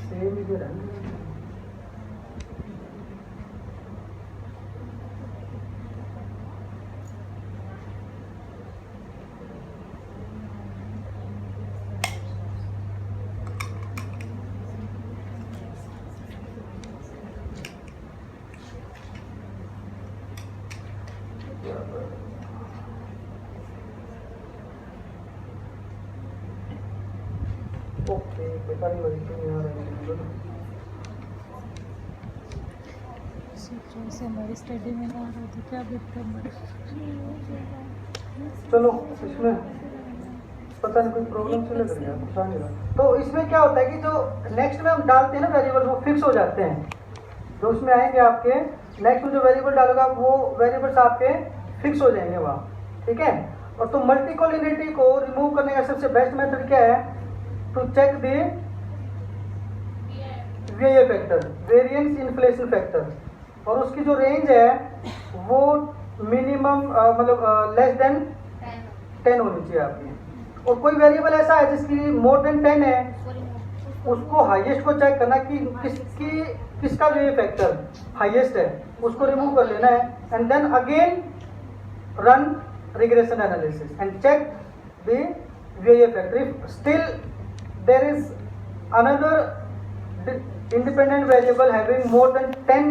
Same इधर है। Okay, पता नहीं वही तो यहाँ रहेंगे। से हमारी स्टडी में ना आ रहा तो क्या दिक्कत। चलो इसमें पता नहीं कोई प्रॉब्लम से लग रही है, कुछ आ नहीं रहा। तो इसमें क्या होता है कि जो नेक्स्ट में हम डालते हैं ना वेरिएबल, वो फिक्स हो जाते हैं। जो उसमें आएंगे आपके नेक्स्ट में जो वेरिएबल डालोगा वो वेरिएबल्स आपके फिक्स हो जाएंगे वहाँ, ठीक है। और तो मल्टीकोलिनिटी को रिमूव करने का सबसे बेस्ट मेथड क्या है? To check the VIF factor, variance inflation factor, और उसकी जो रेंज है वो मिनिमम मतलब लेस देन 10 होनी चाहिए आपकी। और कोई वेरिएबल ऐसा है जिसकी मोर देन 10 है, उसको हाईएस्ट को चेक करना कि किसका VIF फैक्टर हाईएस्ट है, उसको रिमूव कर लेना है। And then again run regression analysis and check the VIF factor. If still there is another independent variable having more than 10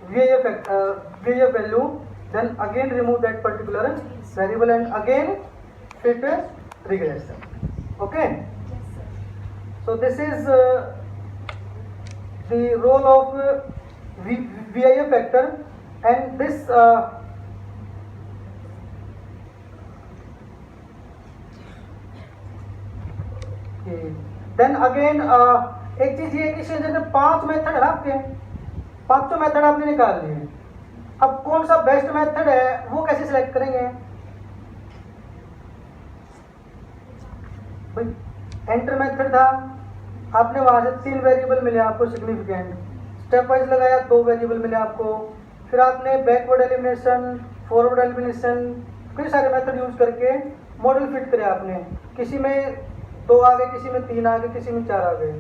VIF value, then again remove that particular variable and again fit regression. Okay, so this is the role of VIF factor, and this then again एक चीज ये कि जैसे 5 method है ना आपके, 5 method आपने निकाल लिए। अब कौन सा बेस्ट मेथड है वो कैसे सिलेक्ट करेंगे भाई? एंटर मेथड था, आपने वहां से 3 वेरिएबल मिले आपको सिग्निफिकेंट, स्टेप वाइज लगाया 2 वेरिएबल मिले आपको। फिर आपने बैकवर्ड एलिमिनेशन, फॉरवर्ड एलिमिनेशन, कई सारे मेथड यूज करके मॉडल फिट करे आपने। किसी में 2 आ गए, किसी में 3 आ गए, किसी में 4 आ गए,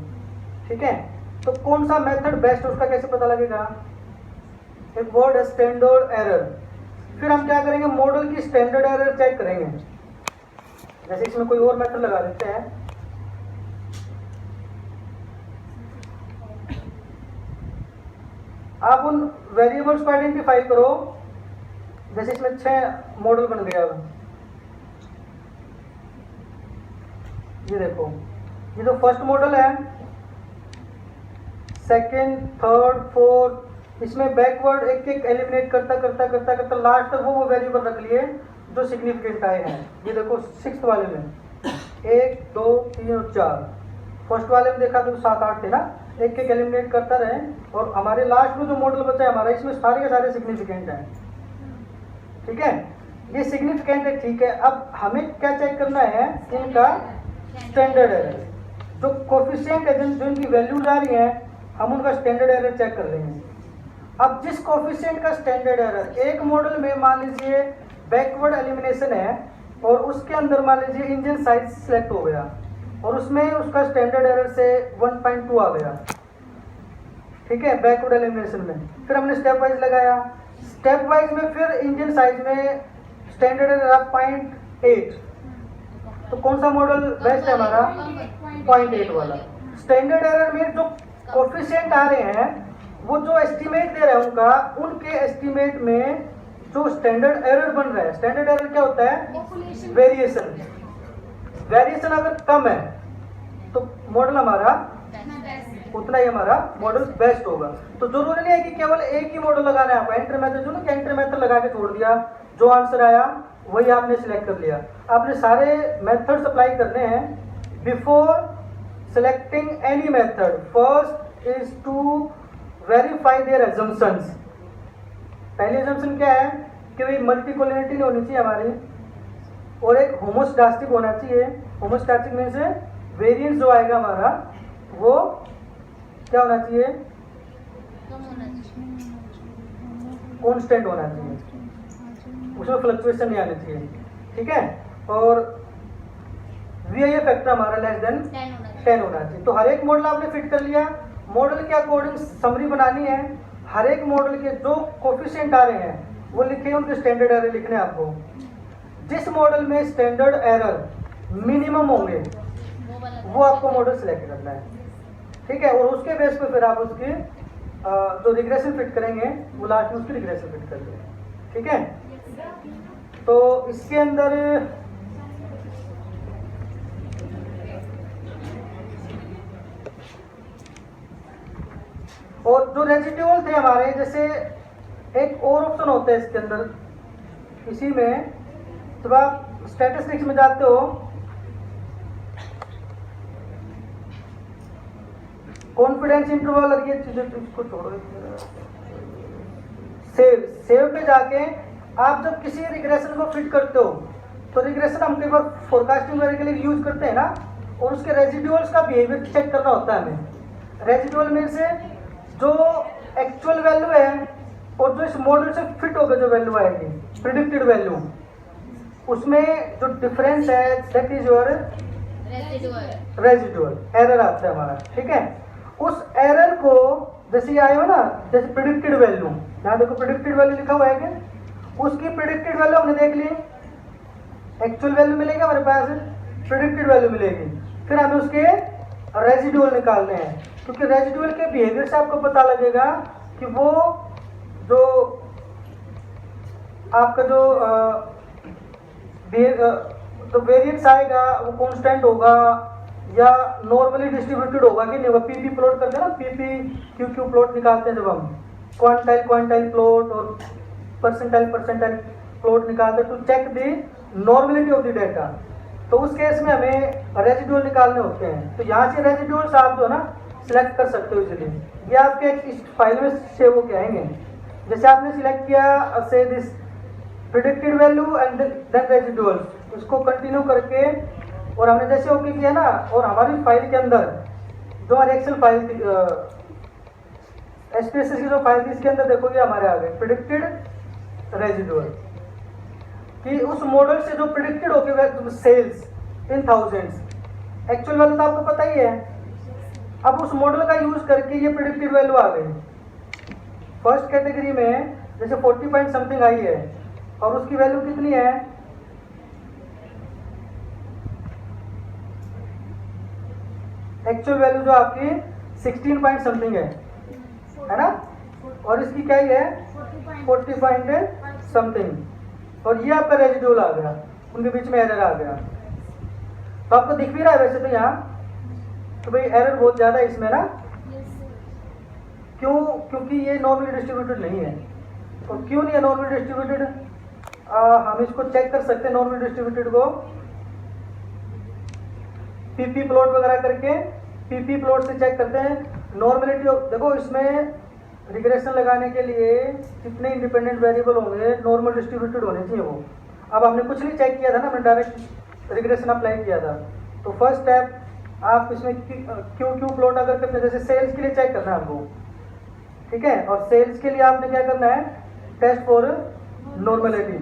ठीक है। तो कौन सा मेथड बेस्ट है उसका कैसे पता लगेगा? एक वर्ड है स्टैंडर्ड एरर। फिर हम क्या करेंगे? मॉडल की स्टैंडर्ड एरर चेक करेंगे। जैसे इसमें कोई और मेथड लगा देते हैं, आप उन वेरिएबल्स को आइडेंटिफाई करो। जैसे इसमें 6 मॉडल बन गया। ये देखो, ये जो फर्स्ट मॉडल है, सेकंड, थर्ड, फोर्थ, इसमें बैकवर्ड एक एक एलिमिनेट करता लास्ट तक वो वेरिएबल रख लिए जो सिग्निफिकेंट आए हैं। ये देखो 6th वाले में 1, 2, 3 और 4। फर्स्ट वाले में देखा तो 7, 8 थे ना, एक एक एलिमिनेट करता रहे। और हमारे लास्ट में जो मॉडल बचा है हमारा, इसमें सारे के सारे सिग्निफिकेंट हैं, ठीक है। ये सिग्निफिकेंट है, ठीक है। अब हमें क्या चेक करना है? इनका स्टैंडर्ड एरर, जो कोफिशिएंट है जो इनकी वैल्यूज आ रही हैं, हम उनका स्टैंडर्ड एरर चेक कर लेंगे। अब जिस कोफिशिएंट का स्टैंडर्ड एरर, एक मॉडल में मान लीजिए बैकवर्ड एलिमिनेशन है और उसके अंदर मान लीजिए इंजन साइज सिलेक्ट हो गया और उसमें उसका स्टैंडर्ड एरर से 1.2 आ गया, ठीक है, बैकवर्ड एलिमिनेशन में। फिर हमने स्टेप वाइज लगाया, स्टेप वाइज में फिर इंजन साइज में स्टैंडर्ड एरर 0.8। तो कौन सा मॉडल बेस्ट है हमारा? 0.8 वाला। स्टैंडर्ड एरर में जो कोफिशिएंट आ रहे हैं, वो जो एस्टीमेट दे रहे हैं उनका, उनके एस्टीमेट में जो स्टैंडर्ड एरर बन रहा है, स्टैंडर्ड एरर क्या होता है? वेरिएशन। वेरिएशन अगर कम है तो मॉडल हमारा उतना ही हमारा मॉडल बेस्ट होगा। तो जरूरी नहीं है कि केवल एक ही मॉडल लगाना है आपको। एंटर मेथड जो ना, एंटर मेथड लगा के छोड़ दिया, जो आंसर आया वही आपने सिलेक्ट कर लिया। आपने सारे मेथड्स अप्लाई करने हैं। Before selecting any method, first is to verify their assumptions। पहली assumption क्या है कि भाई मल्टीकोलिनिटी नहीं होनी चाहिए हमारी, और एक होमोस्टास्टिक होना चाहिए। होमोस्टास्टिक में से वेरिएंस जो आएगा हमारा वो क्या होना चाहिए? कम होना चाहिए। कांस्टेंट होना चाहिए, उसमें फ्लक्चुएशन नहीं आनी चाहिए। ठीक है, और VIA फैक्टर हमारा लेस देन 10 होना चाहिए। तो हर एक मॉडल आपने फिट कर लिया। मॉडल के अकॉर्डिंग समरी बनानी है। हर एक मॉडल के जो कोफिशिएंट आ रहे हैं वो लिखे, उनके स्टैंडर्ड एरर लिखने हैं आपको। जिस मॉडल में स्टैंडर्ड एरर मिनिमम होंगे वो आपको मॉडल सेलेक्ट करना है। ठीक है, और उसके बेस पे फिर आप उसकी जो रिग्रेशन फिट करेंगे वो लास्ट में उसकी रिग्रेशन फिट कर देंगे। ठीक है, तो इसके अंदर और जो रेजिड्यूल थे हमारे, जैसे एक और ऑप्शन होता है इसके अंदर, इसी में जब आप स्टैटिस्टिक्स में जाते हो, कॉन्फिडेंस इंटरवल और ये चीजें इसको छोड़ो, सेव पे जाके आप जब किसी रिग्रेशन को फिट करते हो तो रिग्रेशन हम कई बार फोरकास्टिंग वगैरह के लिए यूज करते हैं ना, और उसके रेजिड्यूल्स का बिहेवियर चेक करना होता है हमें। रेजिड्यूल में से जो एक्चुअल वैल्यू है और जो इस मॉडल से फिट होकर जो वैल्यू आएगी, प्रिडिक्टेड वैल्यू, उसमें जो डिफरेंस है that is your residual error आता है हमारा। ठीक है, उस एरर को जैसे ये आए हो ना, जैसे प्रिडिक्टेड वैल्यू, यहाँ देखो प्रिडिक्टेड वैल्यू लिखा हुआ है कि उसकी प्रिडिक्टेड वैल्यू हमने देख ली, एक्चुअल वैल्यू मिलेगी हमारे पास, प्रिडिक्टेड वैल्यू मिलेगी, फिर हमें उसके रेजिड्यूल निकालने हैं, क्योंकि रेजिड्यूल के बिहेवियर से आपको पता लगेगा कि वो जो आपका जो वेरिएंस आएगा वो कांस्टेंट होगा या नॉर्मली डिस्ट्रीब्यूटेड होगा कि नहीं। पीपी प्लॉट करते हैं ना, पीपी क्यू प्लॉट निकालते हैं जब हम क्वांटाइल प्लॉट और परसेंटाइल प्लॉट निकालते हैं to check the normality of the data. तो उस केस में हमें रेजिड्यूल निकालने होते हैं। तो यहाँ से रेजिड्यूल्स आप जो है ना सिलेक्ट कर सकते हो इजीली, ये आपके इस फाइल में सेव होके आएंगे। जैसे आपने सिलेक्ट किया से this predicted value and then residuals, इसको कंटिन्यू करके, और हमने जैसे ओके किया ना, और हमारी फाइल के अंदर जो हमारी एक्सेल फाइल थी, SPSS की जो फाइल थी, इसके अंदर देखोगे हमारे आ गए प्रिडिक्टेड रेजिड्यूल, कि उस मॉडल से जो प्रिडिक्टेड हो गए sales in thousands, actual value तो आपको पता ही है। अब उस मॉडल का यूज करके ये प्रिडिक्टेड वैल्यू आ गई। फर्स्ट कैटेगरी में जैसे 40 पॉइंट समथिंग आई है और उसकी वैल्यू कितनी है, एक्चुअल वैल्यू जो आपकी 16 पॉइंट समथिंग है ना, और इसकी क्या ही है 40 पॉइंट समथिंग, और ये आपका रेजिड्यूल आ गया, उनके बीच में एरर आ गया। तो आपको दिख भी रहा है वैसे तो यहाँ, तो भाई एरर बहुत ज़्यादा है इसमें ना, क्यों? क्योंकि ये नॉर्मली डिस्ट्रीब्यूटेड नहीं है। और क्यों नहीं है नॉर्मली डिस्ट्रीब्यूटेड, हम इसको चेक कर सकते हैं नॉर्मली डिस्ट्रीब्यूटेड को पीपी प्लॉट वगैरह करके, पीपी प्लॉट से चेक करते हैं नॉर्मलिटी। देखो इसमें रिग्रेशन लगाने के लिए कितने इंडिपेंडेंट वेरिएबल होंगे, नॉर्मल डिस्ट्रीब्यूटेड होने चाहिए वो। अब हमने कुछ नहीं चेक किया था ना, हमने डायरेक्ट रिग्रेशन अप्लाई किया था। तो फर्स्ट स्टेप आप इसमें क्यू प्लॉट अगर करते हैं, जैसे सेल्स के लिए चेक करना है आपको, ठीक है, और सेल्स के लिए आपने क्या करना है, टेस्ट फॉर नॉर्मलिटी,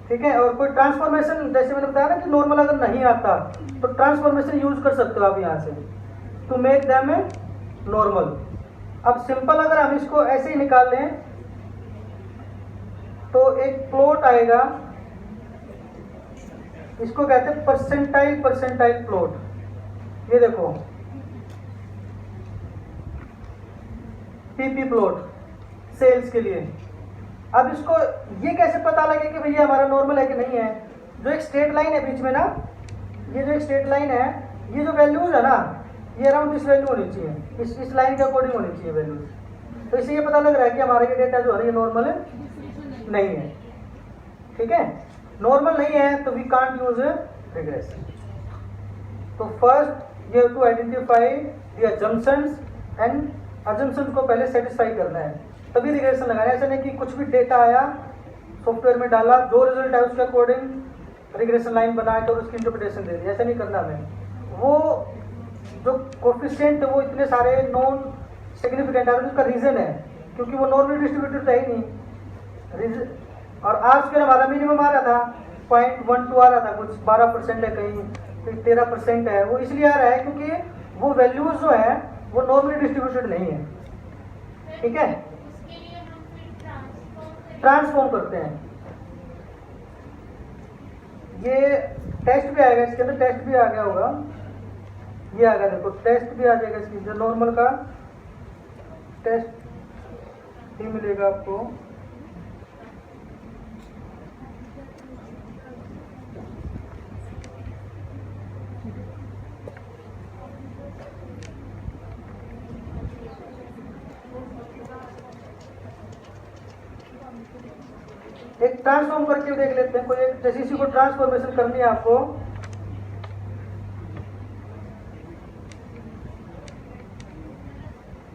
ठीक है। और कोई ट्रांसफॉर्मेशन, जैसे मैंने बताया ना कि नॉर्मल अगर नहीं आता तो ट्रांसफॉर्मेशन यूज कर सकते हो आप यहाँ से टू मेक देम नॉर्मल। अब सिंपल अगर हम इसको ऐसे ही निकाल लें तो एक प्लॉट आएगा, इसको कहते हैं परसेंटाइल प्लॉट। ये देखो पीपी प्लॉट सेल्स के लिए। अब इसको ये कैसे पता लगे कि भैया हमारा नॉर्मल है कि नहीं है, जो एक स्ट्रेट लाइन है बीच में ना, ये जो एक स्ट्रेट लाइन है, ये जो वैल्यूज है ना, ये अराउंड इस वैल्यू होनी चाहिए, इस लाइन के अकॉर्डिंग होनी चाहिए वैल्यू। तो इससे ये पता लग रहा है कि हमारा ये डेटा जो है ये नॉर्मल नहीं है, ठीक है। नॉर्मल नहीं है तो वी कांट यूज रिग्रेशन। तो first you have to identify the assumptions and assumptions को पहले सेटिस्फाई करना है, तभी रिग्रेशन लगाना है। ऐसा नहीं कि कुछ भी डेटा आया सॉफ्टवेयर में डाला, जो रिजल्ट है उसके अकॉर्डिंग रिग्रेशन लाइन बना के और उसकी इंटरप्रिटेशन दे दी, ऐसा नहीं करना हमें। वो जो कोफिशिएंट वो इतने सारे नॉन सिग्निफिकेंट आ रहा है, उसका रीजन है क्योंकि वो नॉर्मली डिस्ट्रीब्यूटेड था ही नहीं और आज के हमारा मिनिमम आ रहा था 0.12 आ रहा था, कुछ 12% है, कहीं 13% है। वो इसलिए आ रहा है क्योंकि वो वैल्यूज जो है वो नॉर्मली डिस्ट्रीब्यूटेड नहीं है। ठीक है, उसके लिए हम फिर ट्रांसफॉर्म करते हैं। ये टेस्ट भी आएगा, इसके अंदर टेस्ट भी आ गया होगा, ये आ गया, देखो टेस्ट भी आ जाएगा इसकी, जो नॉर्मल का टेस्ट ही मिलेगा आपको। एक ट्रांसफॉर्म करके देख लेते हैं, कोई एक जैसे इसी को ट्रांसफॉर्मेशन करनी है आपको।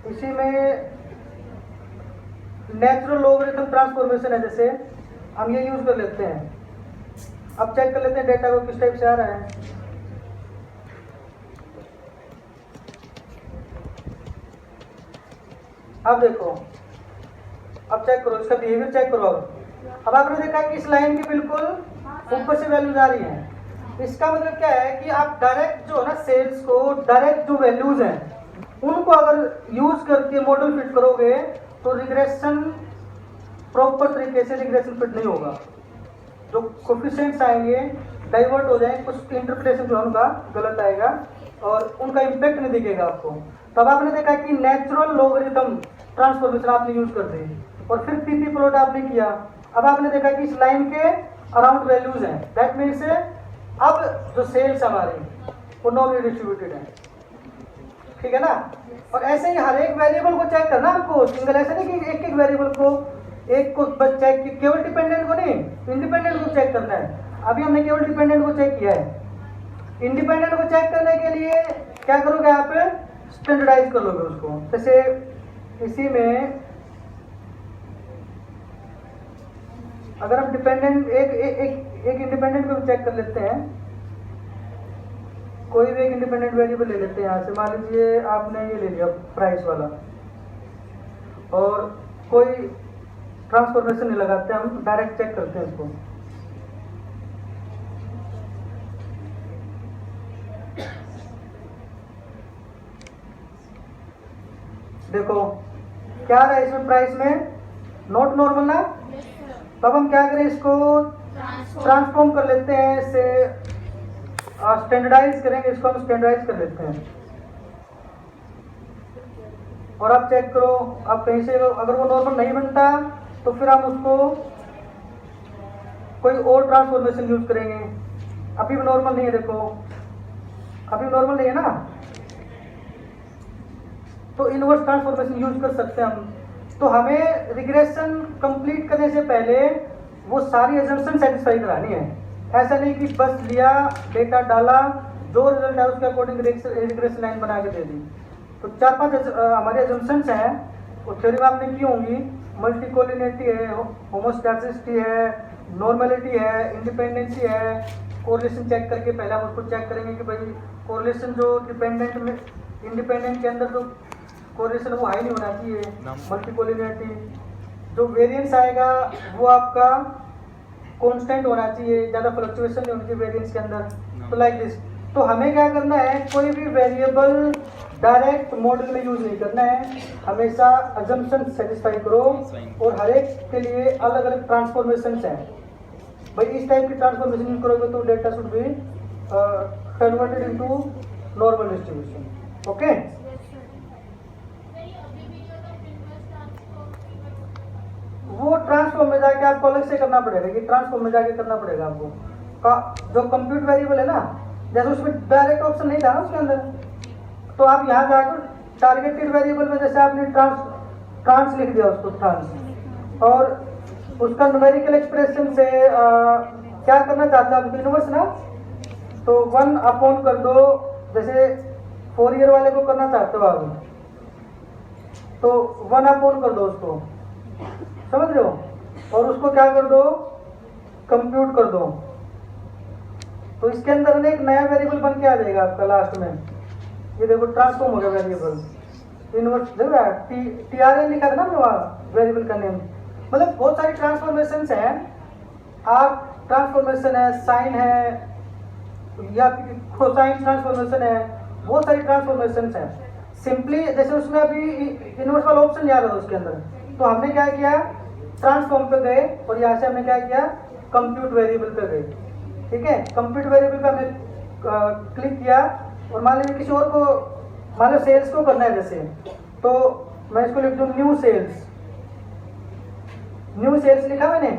इसी में नेचुरल लॉगरिथम ट्रांसफॉर्मेशन है, जैसे हम ये यूज कर लेते हैं। अब चेक कर लेते हैं डेटा को किस टाइप से आ रहा है। अब देखो, अब चेक करो, इसका बिहेवियर चेक करो। अब आपने देखा कि इस लाइन की बिल्कुल ऊपर से वैल्यूज आ रही हैं। इसका मतलब क्या है कि आप डायरेक्ट जो है ना सेल्स को, डायरेक्ट जो वैल्यूज हैं उनको अगर यूज करके मॉडल फिट करोगे तो रिग्रेशन प्रॉपर तरीके से रिग्रेशन फिट नहीं होगा। जो कोफिशिएंट्स आएंगे डाइवर्ट हो जाएंगे, कुछ इंटरप्रिटेशन जो है उनका गलत आएगा और उनका इम्पैक्ट नहीं दिखेगा आपको। तब आपने देखा कि नेचुरल लॉगरिथम ट्रांसफॉर्मेशन आपने यूज कर दी और फिर पीपी प्लॉट आपने किया। अब आपने देखा कि इस लाइन के अराउंड वैल्यूज हैं, दैट मीन्स अब जो सेल्स हमारी वो नॉर्मली डिस्ट्रीब्यूटेड है। ठीक है ना। और ऐसे ही हर एक वेरिएबल को चेक करना आपको, सिंगल ऐसे नहीं कि एक एक वेरिएबल को एक को बस चेक, केवल डिपेंडेंट को नहीं, इंडिपेंडेंट को चेक करना है। अभी हमने केवल डिपेंडेंट को चेक किया है। इंडिपेंडेंट को चेक करने के लिए क्या करोगे आप, स्टैंडर्डाइज कर लोगे उसको। जैसे इसी में अगर हम डिपेंडेंट एक इंडिपेंडेंट को चेक कर लेते हैं, कोई भी एक इंडिपेंडेंट वेरिएबल ले लेते हैं। यहाँ से मान लीजिए आपने ये ले लिया प्राइस वाला, और कोई ट्रांसफॉर्मेशन नहीं लगाते, हम डायरेक्ट चेक करते हैं इसको। देखो क्या आ रहा है इसमें, प्राइस में नॉट नॉर्मल ना। तब हम क्या करें, इसको ट्रांसफॉर्म कर लेते हैं, इससे स्टैंडर्डाइज करेंगे, इसको हम स्टैंडर्डाइज कर लेते हैं। और आप चेक करो, आप कहीं से अगर वो नॉर्मल नहीं बनता तो फिर हम उसको कोई और ट्रांसफॉर्मेशन यूज करेंगे। अभी भी नॉर्मल नहीं है, देखो अभी नॉर्मल नहीं है ना, तो इनवर्स ट्रांसफॉर्मेशन यूज कर सकते हैं हम। तो हमें रिग्रेशन कंप्लीट करने से पहले वो सारी एजम्पशन सेटिस्फाई करानी है। ऐसा नहीं कि बस लिया, डेटा डाला, जो रिजल्ट है उसके अकॉर्डिंग रिग्रेशन लाइन बना के दे दी। तो 4-5 हमारे एजम्पशंस हैं, वो थ्योरी में आपने की होंगी। मल्टीकोलिनिटी है, होमोस्टैटिसिटी है, नॉर्मलिटी है, इंडिपेंडेंसी है। कोरिलेशन चेक करके पहले हम उसको चेक करेंगे कि भाई कोरिलेशन जो डिपेंडेंट में, इंडिपेंडेंट के अंदर जो कोरिलेशन वो हाई नहीं होना चाहिए। मल्टीकोलिनिटी, जो वेरिएंस आएगा वो आपका कांस्टेंट होना चाहिए, ज़्यादा फ्लक्चुएशन नहीं होनी चाहिए वेरिएंस के अंदर। तो लाइक दिस। तो हमें क्या करना है, कोई भी वेरिएबल डायरेक्ट मॉडल में यूज नहीं करना है, हमेशा अजम्पशन सेटिस्फाई करो। और हर एक के लिए अलग अलग ट्रांसफॉर्मेशंस हैं। भाई इस टाइप की ट्रांसफॉर्मेशन यूज करोगे तो data should be converted into normal distribution. Okay, वो ट्रांसफॉर्म में जाके आपको अलग से करना पड़ेगा, कि ट्रांसफॉर्म में जाके करना पड़ेगा आपको। जो कंप्यूट वेरिएबल है ना, जैसे उसमें डायरेक्ट ऑप्शन नहीं था ना उसके अंदर, तो आप यहाँ जाकर टारगेटेड वेरिएबल में जैसे आपने ट्रांस लिख दिया उसको, ट्रांस, और उसका न्यूमेरिकल एक्सप्रेशन से क्या करना चाहते हैं आप, इनवर्स ना, तो 1 अपॉन कर दो। जैसे 4 ईयर वाले को करना चाहते हो आप, तो 1 अपॉन कर दो उसको, समझ रहे हो, और उसको क्या कर दो, कंप्यूट कर दो। तो इसके अंदर एक नया वेरिएबल बन के आ जाएगा आपका लास्ट में। ये देखो ट्रांसफॉर्म हो गया वेरिएबल। इनवर्स TRN लिखा था ना हमने वहाँ वेरिएबल का नेम। मतलब बहुत सारी ट्रांसफॉर्मेशंस हैं, आर्क ट्रांसफॉर्मेशन है, साइन है, या कोसाइन ट्रांसफॉर्मेशन है, बहुत सारी ट्रांसफॉर्मेशंस हैं। सिंपली जैसे उसमें अभी इनवर्स वाला ऑप्शन नहीं आ रहा था उसके अंदर, तो हमने क्या किया, ट्रांसफॉर्म पे गए और यहाँ से हमने क्या किया, कंप्यूट वेरिएबल पे गए। ठीक है, कंप्यूट वेरिएबल पे हमने क्लिक किया और मान लीजिए किसी और को, मान लो सेल्स को करना है जैसे, तो मैं इसको लिख दूँ न्यू सेल्स लिखा मैंने,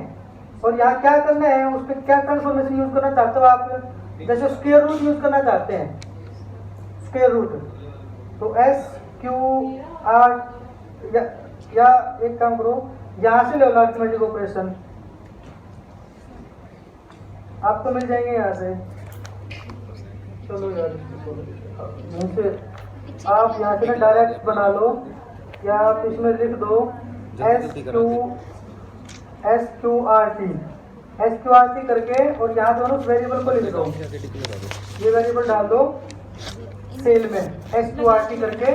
और यहाँ क्या करना है, उस पर क्या ट्रांसफॉर्मेशन यूज करना चाहते हो आप, जैसे स्क्वायर रूट यूज करना चाहते हैं, स्क्वायर रूट, तो SQR, या एक काम करो, यहाँ से ले लो अरिथमेटिक ऑपरेशन, आपको मिल जाएंगे यहाँ से। चलो यार यहीं से आप यहाँ से ना डायरेक्ट बना लो, या आप इसमें लिख दो SQRT करके, और यहाँ दोनों वेरिएबल को लिख दो, ये वेरिएबल डाल दो सेल में, SQRT करके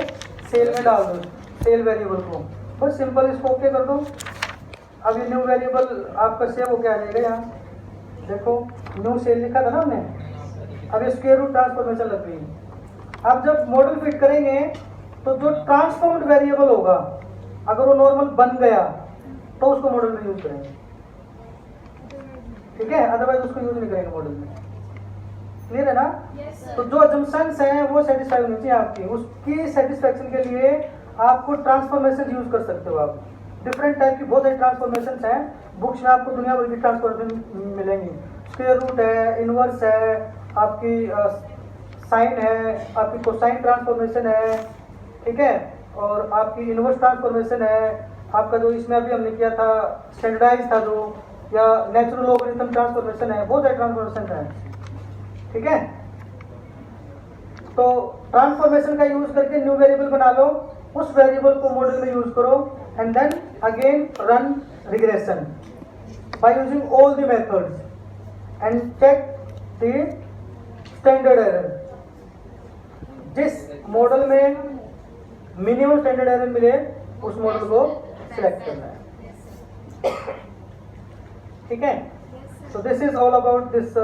सेल में डाल दो, सेल वेरिएबल को, बस सिंपल इसको ओके कर दो। अब ये न्यू वेरिएबल आपका सेव हो क्या आ जाएगा, यहाँ देखो न्यू सेल लिखा था ना हमने, अब स्क्वायर रूट ट्रांसफॉर्मेशन लग गई। अब जब मॉडल फिट करेंगे तो जो ट्रांसफॉर्म्ड वेरिएबल होगा, अगर वो नॉर्मल बन गया तो उसको मॉडल में यूज करेंगे, ठीक है, अदरवाइज उसको यूज नहीं करेंगे मॉडल में। क्लियर है ना? तो जो अजम्पशंस हैं वो सेटिस्फाई होनी चाहिए आपकी, उसकी सेटिस्फैक्शन के लिए आपको ट्रांसफॉर्मेशन यूज कर सकते हो आप। डिफरेंट टाइप की बहुत सारी ट्रांसफॉर्मेशन हैं, बुक्स में आपको दुनिया भर की ट्रांसफॉर्मेशन मिलेंगी। स्क्वायर रूट है, इनवर्स है, आपकी साइन है, आपकी कोसाइन ट्रांसफॉर्मेशन है, ठीक है, और आपकी इनवर्स ट्रांसफॉर्मेशन है, आपका जो इसमें अभी हमने किया था स्टैंडर्डाइज था जो, या नेचुरल लॉगरिथम ट्रांसफॉर्मेशन है, बहुत सारे ट्रांसफॉर्मेशन है, ठीक है। तो ट्रांसफॉर्मेशन का यूज करके न्यू वेरिएबल बना लो, उस वेरिएबल को मॉडल में यूज करो, and then again run regression by using all the methods and check the standard error. जिस मॉडल में मिनिमम स्टैंडर्ड एरर मिले उस मॉडल को सिलेक्ट करना है, ठीक है। So this is all about this